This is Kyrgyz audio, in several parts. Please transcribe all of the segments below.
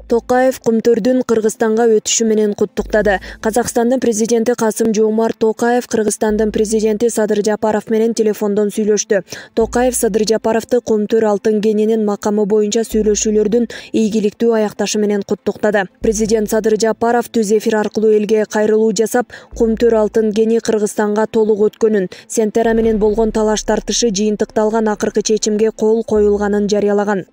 Токаев Кумтөрдүн Кыргызстанга өтүшү менен куттуктады. Казакстандын президенти Касым-Жомарт Токаев Кыргызстандын президенти Садыр Жапаров менен телефондон сүйлөштү. Токаев Садыр Жапаровду Кумтөр алтын кенинин макамы боюнча сүйлөшүүлөрдүн ийгиликтүү аякташы менен куттуктады. Президент Садыр Жапаров түз эфир аркылуу элге кайрылуу жасап, Кумтөр алтын кени Кыргызстанга толук өткөнүн, Сентера менен болгон талаш тартышы жыйынтыкталган акыркы чечимге кол коюлганын жарыялаган.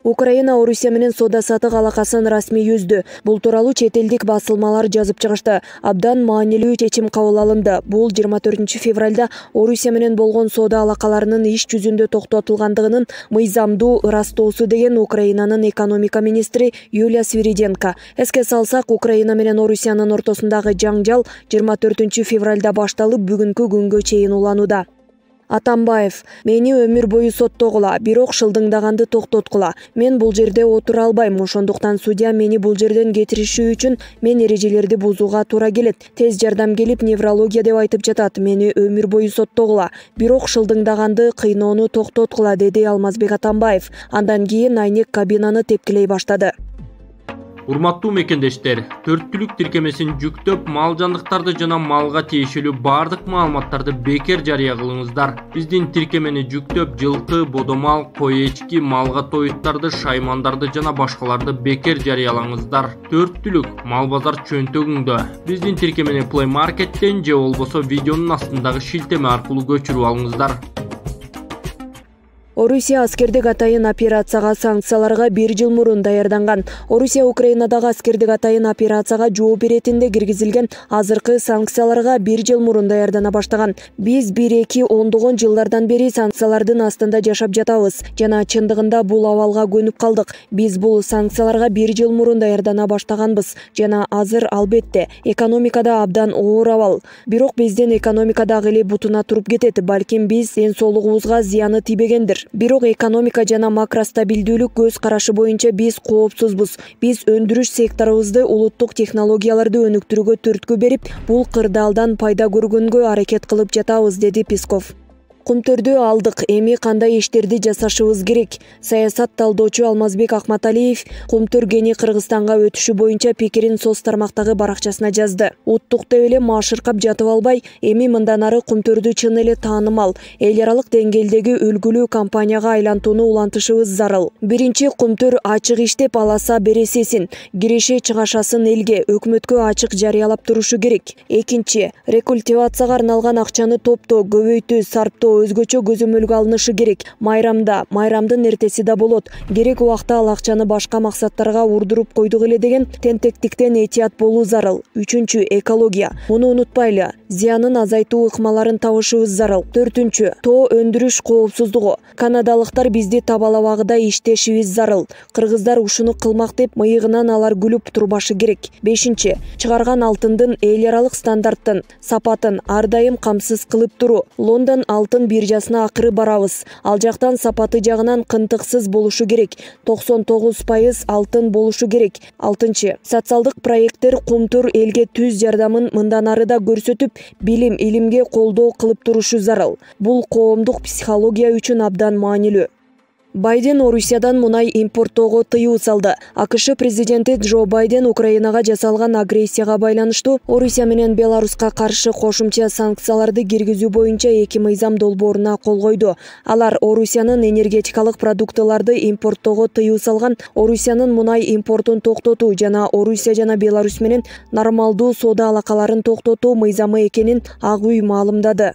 Украина Орусия менен соода-саттык алакасын расмий үздү. Бул тууралуу чет элдик басылмалар жазып чыгышты. Абдан маанилүү чечим кабыл алынды. Бул 24 февралда Орусия менен болгон соода алакаларынын иш жүзүндө токтотулгандыгынын мыйзамдуу ырастоосу деген Украинанын экономика министри Юлия Свириденко. Эске салсак, Украина менен Орусиянын ортосундагы жаңжал 24 февралда башталып, бүгүнкү күнгө чейин уланууда. Атамбаев: мени өмүр бою соттогула, бирок шылдыңдаганды токтоткула. Мен бул жерде отура албайм, ошондуктан судья мени бул жерден кетириши үчүн мен эрежелерди бузууга туура келет. Тез жардам келип, неврология деп айтып жатат. Мени өмүр бою соттогула, бирок шылдыңдаганды, кыйноону токтоткула, деди Алмазбек Атамбаев. Андан кийин айнек кабинаны тепкилей баштады. Урматтуу мекендештер, төрттүлүк тиркемесин жүктөп, мал жандыктарды жана малга тиешелүү бардык маалыматтарды бекер жарыя кылыңыздар. Биздин тиркемени жүктөп, жылкы, бодомал, кой эчки, малга тоюттарды, шаймандарды жана башкаларды бекер жарыялаңыздар. Төрттүлүк мал базар чөнтөгүңдө. Биздин тиркемени Play Market'тен же болбосо видеонун астындагы шилтеме аркылуу көчүрүп алыңыздар. Орусия аскердик атайын операцияга санкцияларга 1 жыл мурун даярданган. Орусия Украинадагы аскердик атайын операцияга жооп беретинде киргизилген азыркы санкцияларга 1 жыл мурун даярдана баштаган. Биз 1-2 ондогон жылдардан бери санкциялардын астында жашап жатабыз жана чындыгында бул абалга көнүп калдык. Биз бул санкцияларга 1 жыл мурун даярдана баштаганбыз жана азыр албетте экономикада абдан оор абал. Бирок биздин экономика дагы эле бутуна туруп кетет. Балким биз ден соолугубузга зыяны тийбегендир. Бирок экономика жана макростабилдүүлүк көз карашы боюнча биз коопсузбуз. Биз өндүрүш секторубузду улуттук технологияларды өнүктүрүүгө түрткү берип, бул кырдаалдан пайда көргөнгө аракет кылып жатабыз, деди Песков. Кумтөрдү алдык, эми кандай иштерди жасашыбыз керек? Саясат талдоочу Алмазбек Акматалиев Кумтөр кени Кыргызстанга өтүшү боюнча пикирин соц тармактагы баракчасына жазды. Уттуктап эле маашыркап жатып албай, эми мындан ары Кумтөрдү чын эле таанымал, эл аралык деңгээлдеги үлгүлүү компанияга айлантууну улантышыбыз зарыл. Биринчи, Кумтөр ачык иштеп аласа бересесин, киреше чыгашасын элге, өкмөткө ачык жарыялап турушу керек. Экинчи, рекультивацияга арналган акчаны топтоо, көбөйтүү, сарптоо өзгөчө көзөмөлгө алынышы керек. Майрамдын эртеси да болот. Керек убакта ал акчаны башка максаттарга урдуруп койдук эле деген тентектиктен этият болуу зарыл. Үчүнчү, экология. Муну унутпайлы. Зыянын азайтуу ыкмаларын табышыбыз зарыл. Төртүнчү, тоо өндүрүш коопсуздугу. Канадалыктар бизди табалабагыда иштешибиз зарыл. Кыргыздар ушуну кылмак деп мыйыгынан алар күлүп турбашы керек. Бешинчи, чыгарган алтындын эл аралык стандарттын, сапатын ар дайым камсыз кылып туруу. Лондон алтын биржасына акыры барабыз. Ал жактан сапаты жагынан кынтыксыз болушу керек. 99% алтын болушу керек. Алтынчы, социалдык проекттер Кумтөр элге түз жардамын мындан ары да көрсөтүп, билим, илимге колдоо кылып турушу зарыл. Бул коомдук психология үчүн абдан маанилүү. Байден Орусиядан мунай импорттоого тыюу салды. АКШ президенти Джо Байден Украинага жасалган агрессияга байланыштуу Орусия менен Беларуска каршы кошумча санкцияларды киргизүү боюнча 2 мыйзам долбооруна кол койду. Алар Орусиянын энергетикалык продуктыларды импорттоого тыюу салган, Орусиянын мунай импортун токтотуу жана Орусия жана Беларусь менен нормалдуу соода алакаларын токтотуу мыйзамы экенин Ак үй маалымдады.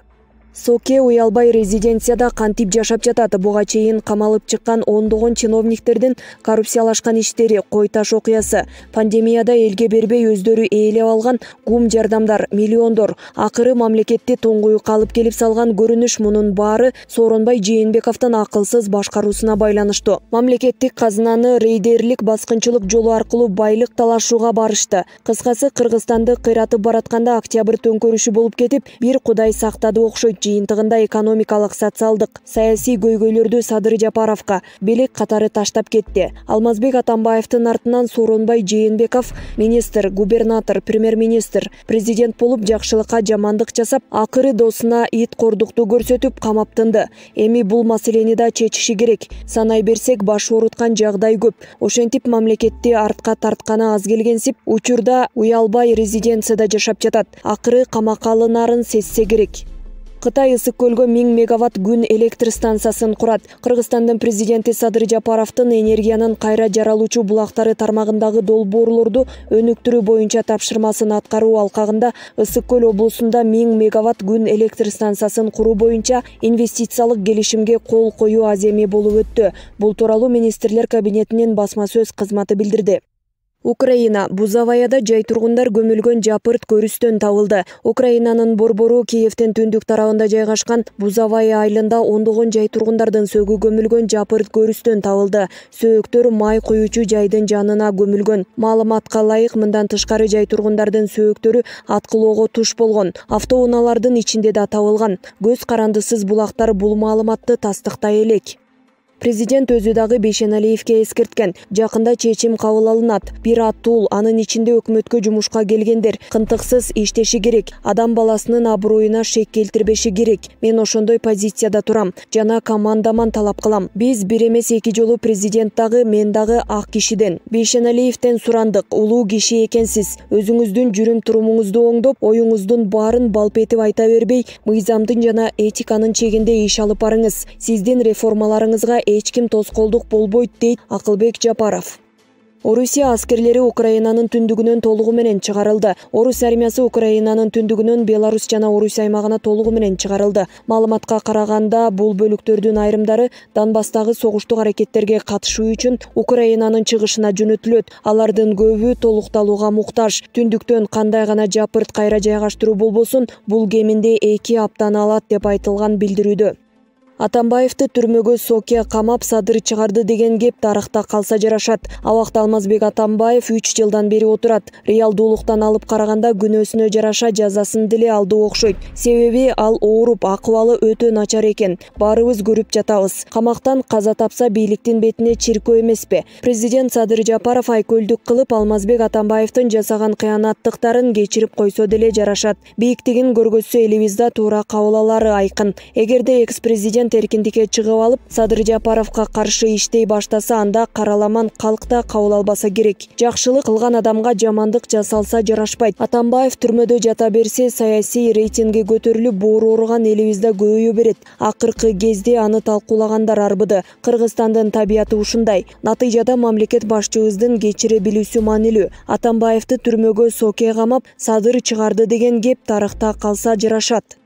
Соке уялбай резиденцияда кантип жашап жатат. Буга чейин камалып чыккан ондогон чиновниктердин коррупциялашкан иштери, кой таш окуясы, пандемияда элге бербей өздөрү ээлеп алган гум жардамдар, миллиондор, акыры мамлекетти тоңгуюкка алып келип салган көрүнүш, мунун баары Сооронбай Жээнбековдун акылсыз башкаруусуна байланыштуу. Мамлекеттик казынаны рейдерлик баскынчылык жолу аркылуу байлык талашууга барышты. Кыскасы, Кыргызстанды кыйратып баратканда октябрь төңкөрүшү болуп кетип, бир Кудай сактады окшойт. жыйынтыгында экономикалык, социалдык, саясий көйгөйлөрдү Садыр Жапаровго белек катары таштап кетти. Алмазбек Атамбаевдин артынан Сооронбай Жээнбеков министр, губернатор, премьер-министр, президент болуп жакшылыкка жамандык жасап, акыры досуна ит кордукту көрсөтүп камаптынды. Эми бул маселени да чечиши керек. Санай берсек, баш ооруткан жагдай көп. Ошентип мамлекетти артка тартканы аз келгенсип, учурда уялбай резиденцияда жашап жатат. Акыры камакка алынарын сезсе керек. Кытай ысык көлгө 1000 мегаватт күн электр станциясын курат. Кыргызстандын президенти Садыр Жапаровдун энергиянын кайра жаралуучу булактары тармагындагы долбоорлорду өнүктүрүү боюнча тапшырмасын аткаруу алкагында Ысык көл облусунда 1000 мегаватт күн электр станциясын куруу боюнча инвестициялык келишимге кол коюу аземи болуп өттү. Бул тууралуу министрлер кабинетинин басма сөз кызматы билдирди. Украина Бузаваяда жай тургундар көмүлгөн жапырт көрүстөн табылды. Украинанын борбору Киевдин түндүк тарабында жайгашкан Бузавая айылында ондогон жай тургундардын сөөгү көмүлгөн жапырт көрүстөн табылды. Сөөктөр май куючу жайдын жанына көмүлгөн. Маалыматка ылайык, мындан тышкары жай тургундардын сөөктөрү аткылоого туш болгон. Автоунаалардын ичинде да табылган. Көз карандысыз булактар бул маалыматты тастыктай элек. Президент өзү дагы Бейшеналиевге эскерткен. Жакында чечим кабыл алынат. Бир аттуу, анын ичинде өкмөткө жумушка келгендер кынтыксыз иштеши керек. Адам баласынын аброюна шек келтирбеши керек. Мен ошондой позицияда турам жана командаман талап кылам. Биз бир эмес 2 жолу президент дагы, мен дагы ак кишиден, Бейшеналиевден сурандык. Улуу киши экенсиз. Өзүңүздүн жүрүм-турумуңузду оңдоп, оюңуздун баарын балп этип айта бербей, мыйзамдын жана этиканын чегинде иш алып барыңыз. Сиздин реформаларыңызга эч ким тоскоолдук болбойт, дейт Акылбек Жапаров. Орусия аскерлери Украинанын түндүгүнөн толугу менен чыгарылды. Орус армиясы Украинанын түндүгүнөн Беларусь жана Орус аймагына толугу менен чыгарылды. Маалыматка караганда, бул бөлүктөрдүн айрымдары Донбасстагы согуштук аракеттерге катышуу үчүн Украинанын чыгышына жөнөтүлөт. Алардын көбү толукталууга муктаж. Түндүктөн кандай гана жапырт кайра жайгаштыруу болбосун, бул кеминде 2 аптаны алат деп айтылган билдирүүдө. Атамбаевди түрмөгө Сокия камап, Садыр чыгарды деген кеп тарыхта калса жарашат. Абакта Алмазбек Атамбаев 3 жылдан бери отурат. Реалдуулуктан алып караганда күнөөсүнө жараша жазасын деле алды окшойт. Себеби ал ооруп, акыбалы өтө начар экен. Баарыбыз көрүп жатабыз. Камактан каза тапса бийликтин бетине чиркөө эмеспи? Президент Садыр Жапаров айкөлдүк кылып Алмазбек Атамбаевдин жасаган кыянаттыктарын кечирип койсо деле жарашат. Бийиктигин көргөзсө элибизде туура кабыл алары айкын. Эгерде экс-президент эркиндикке чыгып алып, Садыр Жапаровго каршы иштей баштаса, анда караламан калк да кабыл албаса керек. Жакшылык кылган адамга жамандык жасалса жарашпайт. Атамбаев түрмөдө жата берсе, саясий рейтинги көтөрүлүп, боору ооруган элибизде көбөйө берет. Акыркы кезде аны талкуулагандар арбыды. Кыргызстандын табияты ушундай. Натыйжада мамлекет башчыбыздын кечире билүүсү маанилүү. Атамбаевди түрмөгө Сокия камап, Садыр чыгарды деген кеп тарыхта калса жарашат.